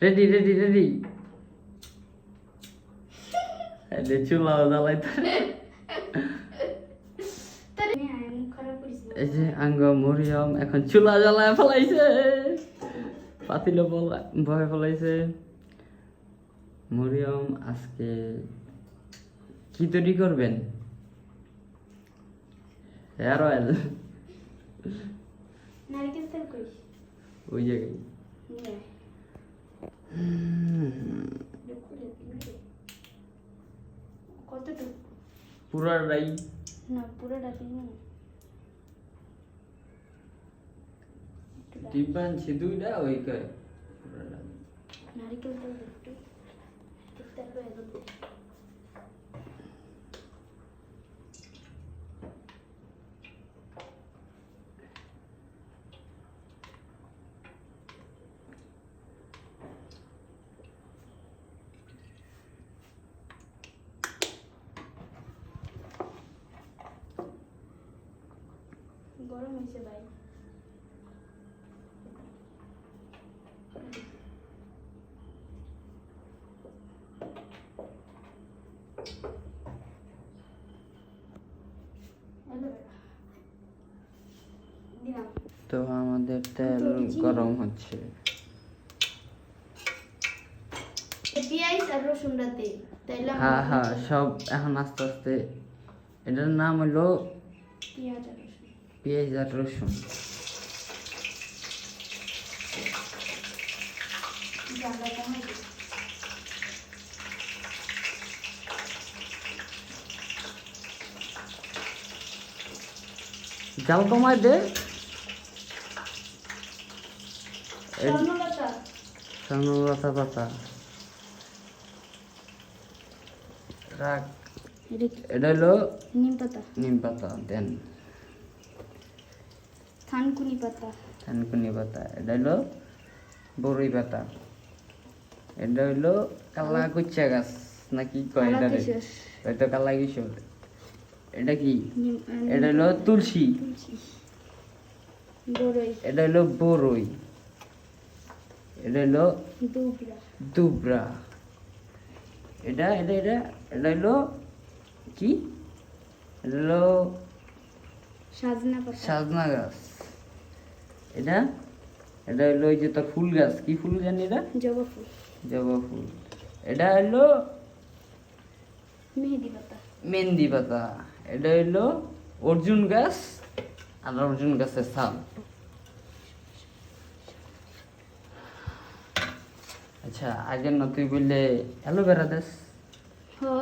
Ready ready ready এলে চুলা জ্বালাইতে এই যে আঙ্গ মরিয়ম এখন চুলা জ্বালায় ফেলাইছে পাতিলে ভয় ফেলাইছে মরিয়ম আজকে কি তৈরি করবেন হেয়ার অয়েল নারকেল তেল কই ওই জায়গায় কতটুকু পুরাটাই না পুরোটা দিন ডিব্বান দুইটা ওই কয় পুরাটা নারকেল তেল একটু তেল রয়ে গেল গরম হয়েছে ভাই তো আমাদের তেল গরম হচ্ছে পেঁয়াজ আর রসুনটা তেল তাইলে হ্যাঁ হ্যাঁ সব এখন আস্তে আস্তে এটার নাম হলো পেঁয়াজ আর রসুন পেঁয়াজ আর রসুন জায়গা কমাই দিই জাল কমায় দে স্বর্ণলতা স্বর্ণলতা পাতা রাখ এটা হলো নিম পাতা নিম পাতা দেন থানকুনি পাতা থানকুনি পাতা এটা হলো বড়ই পাতা এটা হলো কালা কুচ্চা গাছ নাকি কয় এটা কালাকিশোর। হয়তো কালা কিশোর এটা কি নিম- এটা হলো তুলসী তুলসী বড়ই এটা হলো বড়ই এটা হলো দুবরা দুবরা এটা এটা এটা এটা হলো কি এটা হলো সাজনা পাতা সাজনা গাছ এটা এটা হলো ওই যে তোর ফুল গাছ কি ফুল জানি এটা জবা ফুল জবা ফুল এটা হলো মেহেদি পাতা মেহেন্দি পাতা এটা হলো অর্জুন গাছ আর অর্জুন গাছের ছাল আচ্ছা আগের না তুই বললে অ্যালোভেরা দেশ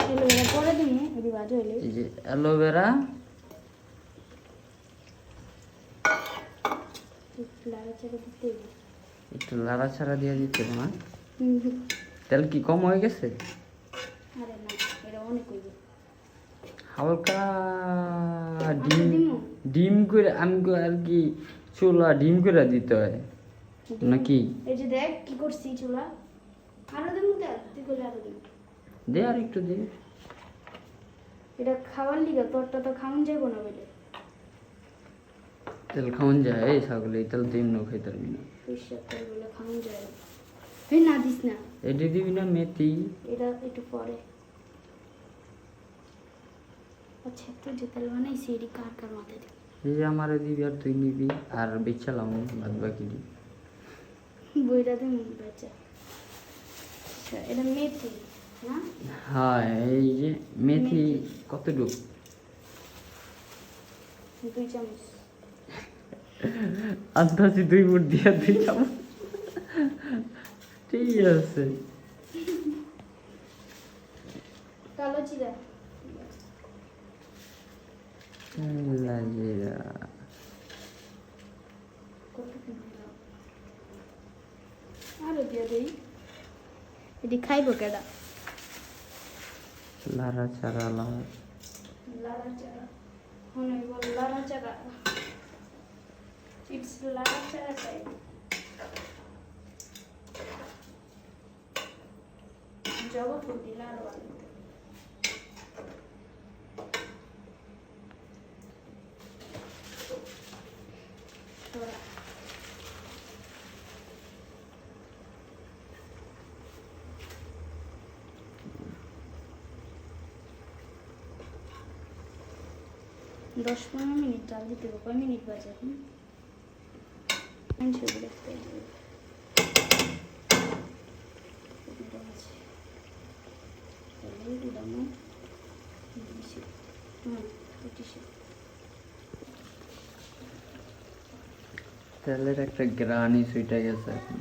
এলোভেরা পরে দিন এটি বাজে হইলে এই যে অ্যালোভেরা লাড়াচাড়া দিতে হবে। একটু লাড়াছাড়া দিয়ে দিতে না হুম, হুম। তেল কি কম হয়ে গেছে আরে না এটা অনেক হইবে হালকা আচ্ছা, ডিম দিমু? ডিম করে আমি আর কি চুলা ডিম করে দিতে হয় নাকি এই যে দেখ কি করছি চুলা আরো দেবো তেল তুই করলে আরো দেবো দে আর একটু দে এটা খাওয়ার লিগা তোরটা তো খাওয়ান যাইব না বলে তেল খাওয়ান যায় এই ছাগল এই তেল দিম না খাইতে পারবি না পরিষ্কার তেল বলে খাওয়ান যায় না এই না দিস না এটি দিবি না মেথি এটা একটু পরে আচ্ছা তুই যে তেল বানাইছি এটি কার কার মাথায় দিবি এই যে আমার দিবি আর তুই নিবি আর বেচালাম বাদ বাকি দিবি বইটা দিন বেচা আচ্ছা এটা মেথি না হ্যাঁ এই যে মেথি কতটুকু 2 চামচ আন্দাজি 2 মুঠ দিয়ে 2 চামচ ঠিক আছে কালো জিরা জিরা কতটুকু দিলাম আরো দিয়ে দেই এটি খাইবো কেডা লাড়া চারা লাড়াচাড়া মনে বল লাড়াচাড়া ইটস লাড়াচাড়া টাইপ জবা ফুল দিলে আরো ভালো হতো। তোরা 10-15 মিনিট জাল দিতে হবে। কয় মিনিট বাজে এখন? ছবি দেখতে হবে। তেলের একটা গ্রানি সুইটা গেছে এখন।